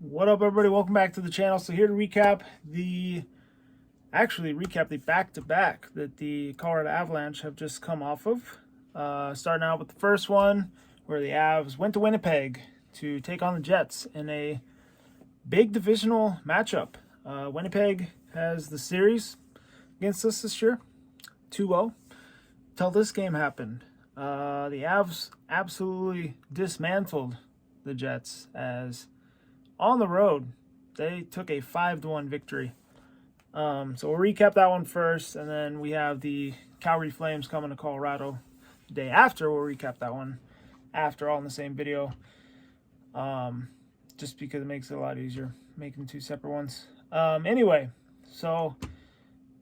What up, everybody? Welcome back to the channel. So here to recap the back-to-back that the Colorado Avalanche have just come off of. Starting out with the first one, where the Avs went to Winnipeg to take on the Jets in a big divisional matchup. Winnipeg has the series against us this year, 2-0, till this game happened. The Avs absolutely dismantled the Jets, as on the road they took a 5-1 victory. So we'll recap that one first, and then we have the Calgary Flames coming to Colorado the day after. We'll recap that one after, all in the same video, just because it makes it a lot easier making two separate ones. Anyway, so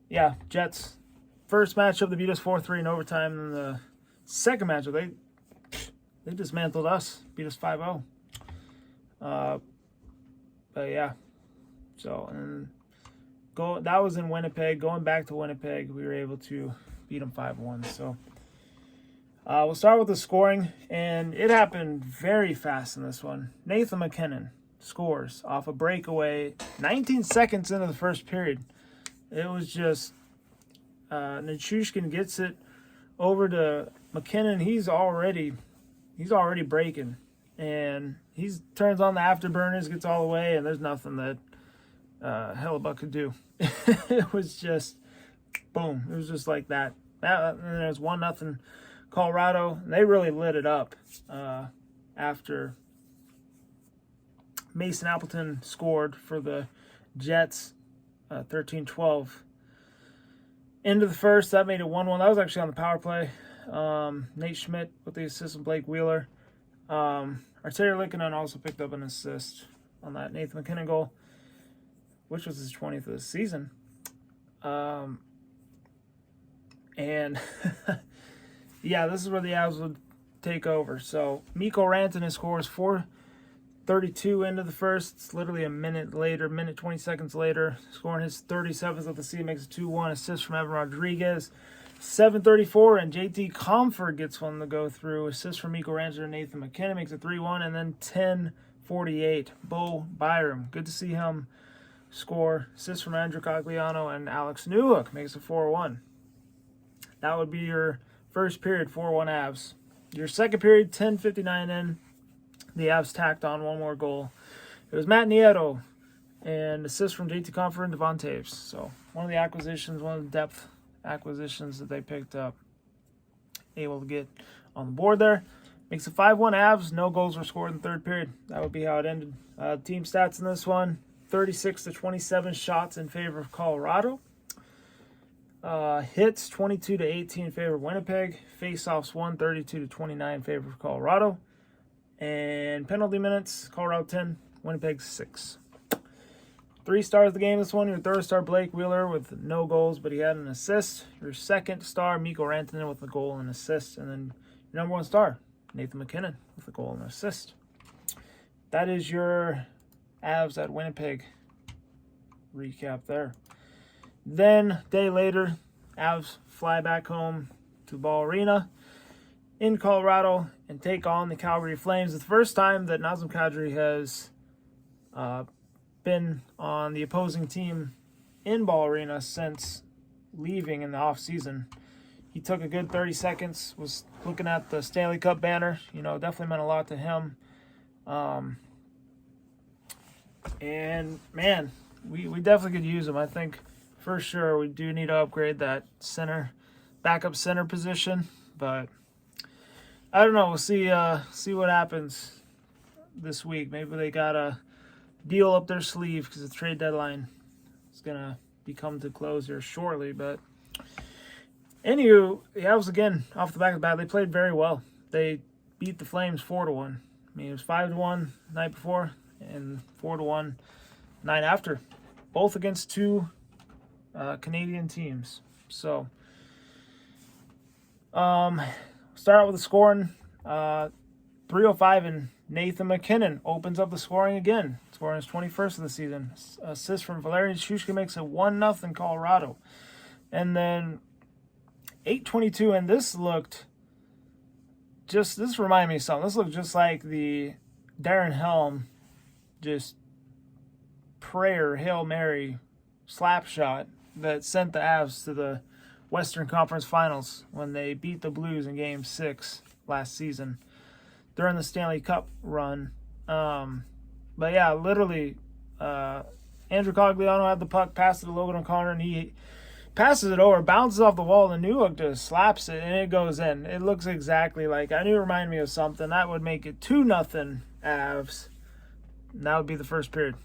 yeah, Jets first matchup, they beat us 4-3 in overtime. And the second matchup, they dismantled us, beat us 5-0. But yeah, so that was in Winnipeg. Going back to Winnipeg, we were able to beat them 5-1. So we'll start with the scoring, and it happened very fast in this one. Nathan MacKinnon scores off a breakaway 19 seconds into the first period. It was just Nichushkin gets it over to MacKinnon. He's already breaking, and he turns on the afterburners, gets all the way, and there's nothing that Hellebuck could do. It was just boom. It was just like that. And there's 1-0 Colorado. And they really lit it up after Mason Appleton scored for the Jets, 13-12. Into the first, that made it 1-1. That was actually on the power play. Nate Schmidt with the assist from Blake Wheeler. Arturi Lehkonen also picked up an assist on that Nathan MacKinnon goal, which was his 20th of the season. And yeah, this is where the Avs would take over. So Mikko Rantanen scores 4:32 into the first. It's literally a minute 20 seconds later, scoring his 37th of the season, makes it 2-1. Assist from Evan Rodriguez. 7:34, and JT Comfort gets one to go through. Assist from Mikko Rantanen and Nathan MacKinnon makes it 3-1, and then 10:48, Bo Byram. Good to see him score. Assist from Andrew Cogliano and Alex Newhook makes it 4-1. That would be your first period, 4-1 Avs. Your second period, 10:59 in, the Avs tacked on one more goal. It was Matt Nieto, and assist from JT Comfort and Devon Taves. So one of the acquisitions, one of the depth acquisitions that they picked up, able to get on the board there. Makes it 5-1 Avs. No goals were scored in the third period. That would be how it ended. Team stats in this one, 36-27 shots in favor of Colorado. Hits 22-18 in favor of Winnipeg. Faceoffs 32-29 in favor of Colorado. And penalty minutes, Colorado 10, Winnipeg 6. 3 stars of the game this one. Your third star, Blake Wheeler, with no goals, but he had an assist. Your second star, Mikko Rantanen, with a goal and an assist. And then your number 1 star, Nathan MacKinnon, with a goal and an assist. That is your Avs at Winnipeg recap there. Then, day later, Avs fly back home to Ball Arena in Colorado and take on the Calgary Flames. It's the first time that Nazem Kadri has been on the opposing team in Ball Arena since leaving in the offseason. He took a good 30 seconds, was looking at the Stanley Cup banner. Definitely meant a lot to him. And, man, we definitely could use him. I think, for sure, we do need to upgrade that backup center position. But I don't know. We'll see what happens this week. Maybe they got a deal up their sleeve, because the trade deadline is going to be come to close here shortly. But anywho, the Avs, again, off the back of the bat, they played very well. They beat the Flames 4-1. I mean, it was 5-1 the night before and 4-1 the night after, both against two Canadian teams. So start out with the scoring. 3:05, and Nathan MacKinnon opens up the scoring again, scoring his 21st of the season. Assist from Valeri Nichushkin makes it 1-0 Colorado. And then 8:22, and this reminded me of something. This looked just like the Darren Helm just prayer, Hail Mary, slap shot that sent the Avs to the Western Conference Finals when they beat the Blues in Game 6 last season during the Stanley Cup run. But yeah, literally, Andrew Cogliano had the puck, passed it to Logan O'Connor, and he passes it over, bounces off the wall, and Newhook just slaps it, and it goes in. It looks exactly like, I knew it reminded me of something. That would make it 2-0 Avs. And that would be the first period.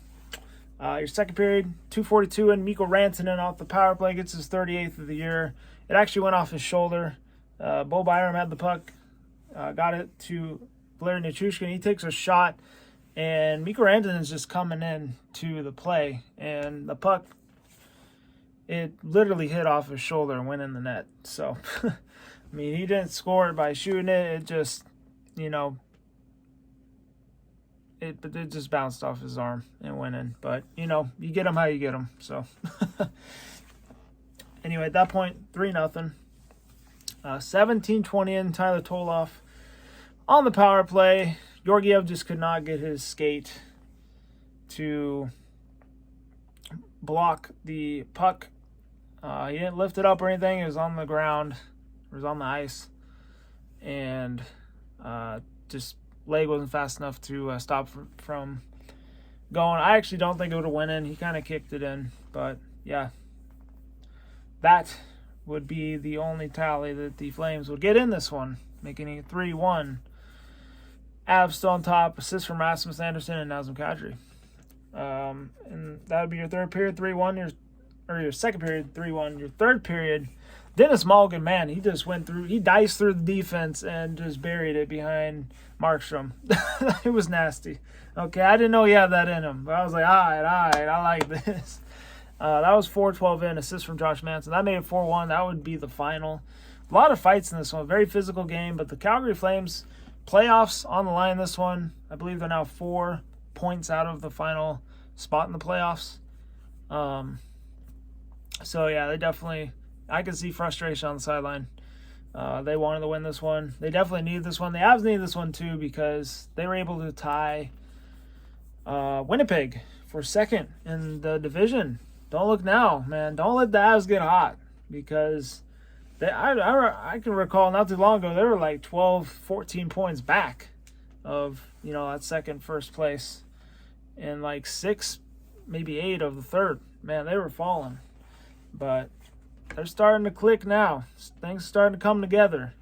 Your second period, 2:42 in. Mikko Rantanen off the power play gets his 38th of the year. It actually went off his shoulder. Bo Byram had the puck, got it to Blair Nichushkin. He takes a shot, and Mikko Rantanen's just coming in to the play, and the puck, it literally hit off his shoulder and went in the net. So, I mean, he didn't score it by shooting it. It just, it just bounced off his arm and went in. But, you get them how you get them. So, anyway, at that point, 3-0. 17:20 in, Tyler Toloff on the power play. Georgiev just could not get his skate to block the puck. He didn't lift it up or anything. It was on the ground. It was on the ice. And just leg wasn't fast enough to stop from going. I actually don't think it would have went in. He kind of kicked it in. But, yeah, that would be the only tally that the Flames would get in this one, making it 3-1. Avs still on top. Assist from Rasmus Anderson and Nazem Kadri. And that would be your third period, 3-1. Your second period, 3-1. Your third period, Dennis Mulligan, man, he just went through. He diced through the defense and just buried it behind Markstrom. It was nasty. Okay, I didn't know he had that in him, but I was like, all right, I like this. That was 4:12 in, assist from Josh Manson. That made it 4-1. That would be the final. A lot of fights in this one. Very physical game, but the Calgary Flames, playoffs on the line this one. I believe they're now 4 points out of the final spot in the playoffs. So, yeah, they definitely, I could see frustration on the sideline. They wanted to win this one. They definitely needed this one. The Avs needed this one, too, because they were able to tie Winnipeg for second in the division. Don't look now, man. Don't let the Avs get hot, because I can recall not too long ago, they were like 12, 14 points back of, that first place, and like 6, maybe 8 of the third. Man, they were falling. But they're starting to click now. Things starting to come together.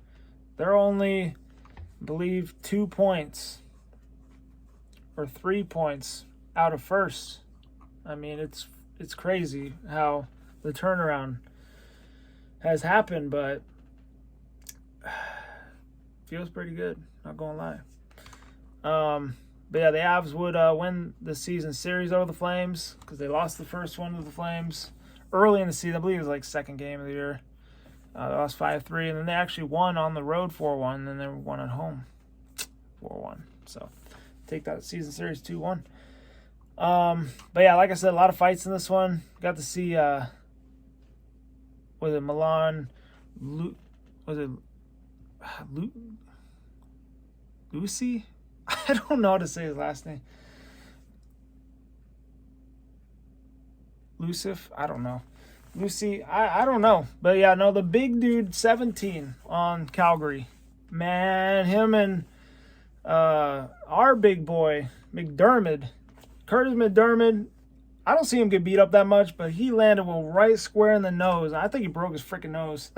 They're only, I believe, 2 points or 3 points out of first. I mean, it's crazy how the turnaround has happened, but feels pretty good, not gonna lie. But yeah, the Avs would win the season series over the Flames because they lost the first one to the Flames early in the season. I believe it was like second game of the year. They lost 5-3, and then they actually won on the road 4-1, and then they won at home 4-1. So take that season series 2-1. But yeah, like I said, a lot of fights in this one. Got to see was it Milan? Lucy? I don't know how to say his last name. Lucif? I don't know. Lucy? I don't know. But yeah, no, the big dude, 17 on Calgary. Man, him and our big boy, McDermott, Curtis McDermott, I don't see him get beat up that much, but he landed one right square in the nose. I think he broke his freaking nose.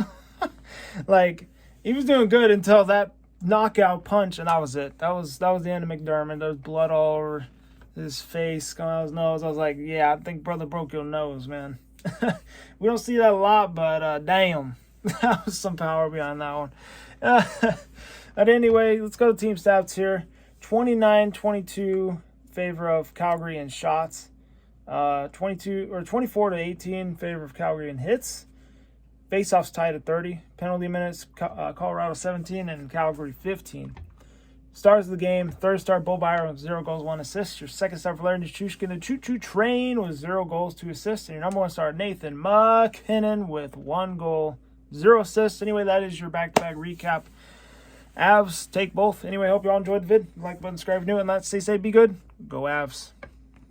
Like, he was doing good until that knockout punch, and that was it. That was the end of McDermott. There was blood all over his face, coming out his nose. I was like, yeah, I think brother broke your nose, man. We don't see that a lot, but damn. That was some power behind that one. But anyway, let's go to team stats here. 29-22 favor of Calgary in shots. 24-18 in favor of Calgary in hits. Faceoffs tied at 30. Penalty minutes, Colorado 17 and Calgary 15. Stars of the game, third star Bo Byram with 0 goals, 1 assist. Your second star Valeri Nichushkin, the choo-choo train, with 0 goals, 2 assists. And your number one star Nathan MacKinnon with 1 goal, 0 assists. Anyway, that is your back-to-back recap. Avs, take both. Anyway, hope you all enjoyed the vid. Like button, subscribe if you're new, and let's stay safe, be good. Go Avs.